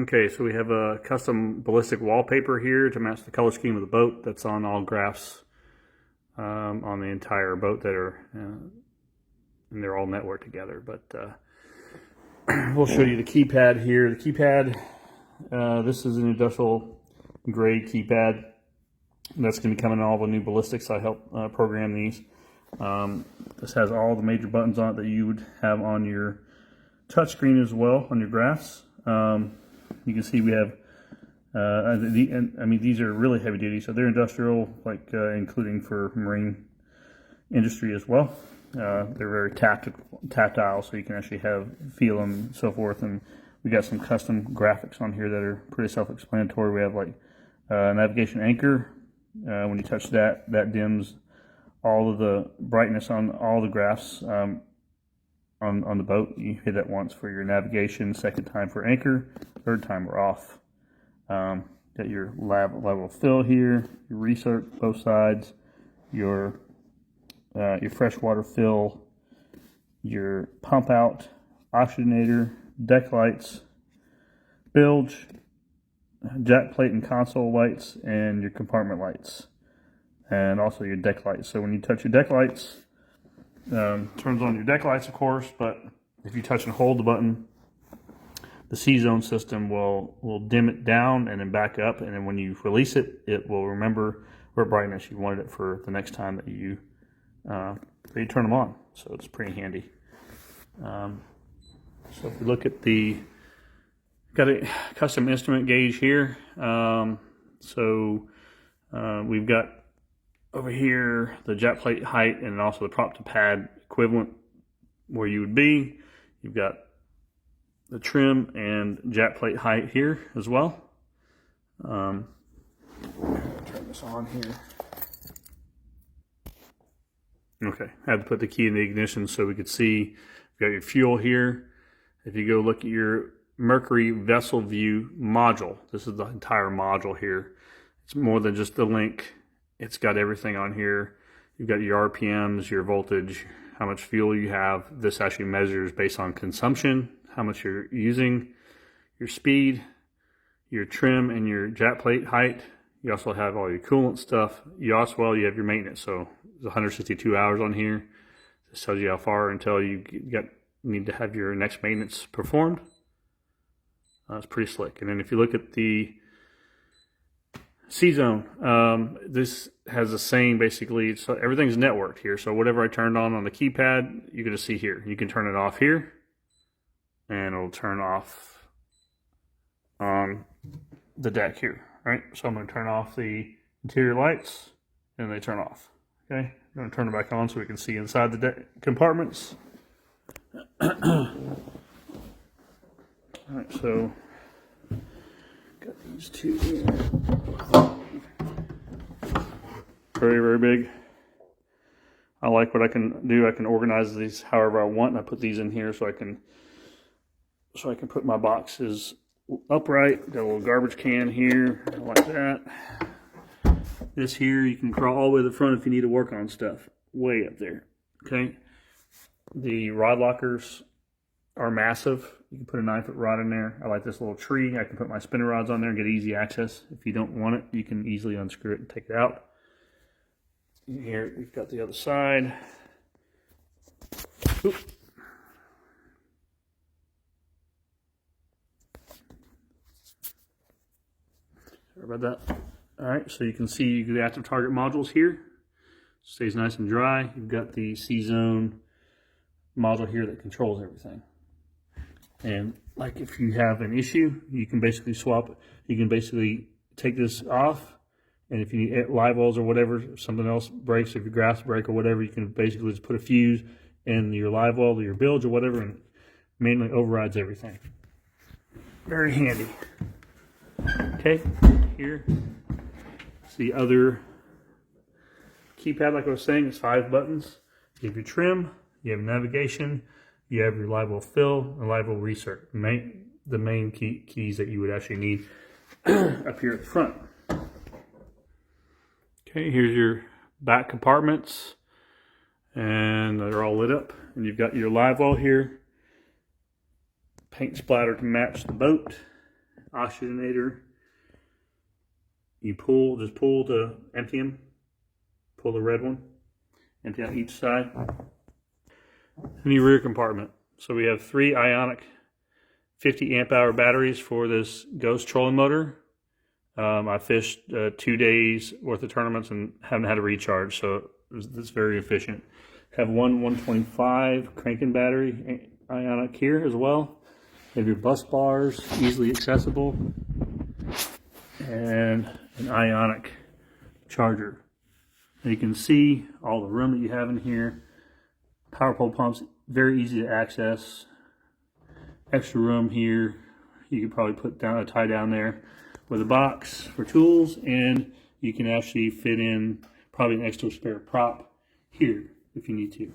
Okay, so we have a custom ballistic wallpaper here to match the color scheme of the boat. That's on all graphs on the entire boat that are, and they're all networked together. But we'll show you the keypad here. The keypad, this is an industrial grade keypad. That's going to be coming in all the new ballistics. I help program these. This has all the major buttons on it that you would have on your touchscreen as well on your graphs. You can see we have, I mean, these are really heavy duty, so they're industrial, like including for marine industry as well. They're very tactile, so you can actually feel them and so forth. And we got some custom graphics on here that are pretty self-explanatory. We have like navigation anchor. When you touch that, that dims all of the brightness on all the graphs on the boat. You hit that once for your navigation, second time for anchor, third time we're off. Got your level of fill here, your research both sides, your freshwater fill, your pump out, oxygenator, deck lights, bilge, jack plate and console lights, and your compartment lights, and also your deck lights. So when you touch your deck lights, turns on your deck lights, of course, but if you touch and hold the button, the C-zone system will dim it down and then back up, and then when you release it, it will remember what brightness you wanted it for the next time that you turn them on. So it's pretty handy. So if we look at got a custom instrument gauge here. We've got over here the jet plate height and also the prop to pad equivalent where you would be. You've got the trim and jet plate height here as well. Turn this on here. Okay, I had to put the key in the ignition so we could see. You've got your fuel here. If you go look at your Mercury vessel view module, this is the entire module here. It's more than just the link. It's got everything on here. You've got your RPMs, your voltage, how much fuel you have. This actually measures based on consumption, how much you're using, your speed, your trim, and your jet plate height. You also have all your coolant stuff. You have your maintenance. So there's 162 hours on here. This tells you how far until you need to have your next maintenance performed. It's pretty slick. And then if you look at the C-zone, this has the same basically, so everything's networked here. So whatever I turned on the keypad, you're going to see here. You can turn it off here, and it'll turn off on the deck here, right? So I'm going to turn off the interior lights, and they turn off. Okay, I'm going to turn it back on so we can see inside the deck compartments. All right, so got these two here. Very, very big. I like what I can do. I can organize these however I want. And I put these in here so I can put my boxes upright. Got a little garbage can here, like that. This here, you can crawl all the way to the front if you need to work on stuff. Way up there. Okay. The rod lockers are massive. You can put a 9-foot rod in there. I like this little tree. I can put my spinner rods on there and get easy access. If you don't want it, you can easily unscrew it and take it out. Here we've got the other side. Oop. Sorry about that. All right, so you can see the active target modules here. Stays nice and dry. You've got the C-zone module here that controls everything. And like if you have an issue, you can basically swap. You can basically take this off, and if you need live wells or whatever, if something else breaks, if your graphs break or whatever, you can basically just put a fuse in your live well or your bilge or whatever, and manually overrides everything. Very handy. Okay, here. It's the other keypad, like I was saying, it's 5 buttons. You have your trim, you have navigation, you have your live well fill, and live well research. The main keys that you would actually need up here at the front. Okay, here's your back compartments, and they're all lit up. And you've got your live well here, paint splatter to match the boat. oxygenator. You just pull to empty them. Pull the red one, empty out each side. And your rear compartment. So we have 3 Ionic 50 amp hour batteries for this Ghost trolling motor. I fished 2 days worth of tournaments and haven't had a recharge, so it's very efficient. Have one 125 cranking battery Ionic here as well. You have your bus bars, easily accessible, and an Ionic charger. And you can see all the room that you have in here. Power pole pumps, very easy to access. Extra room here. You could probably put down a tie down there with a box for tools, and you can actually fit in probably an extra spare prop here if you need to.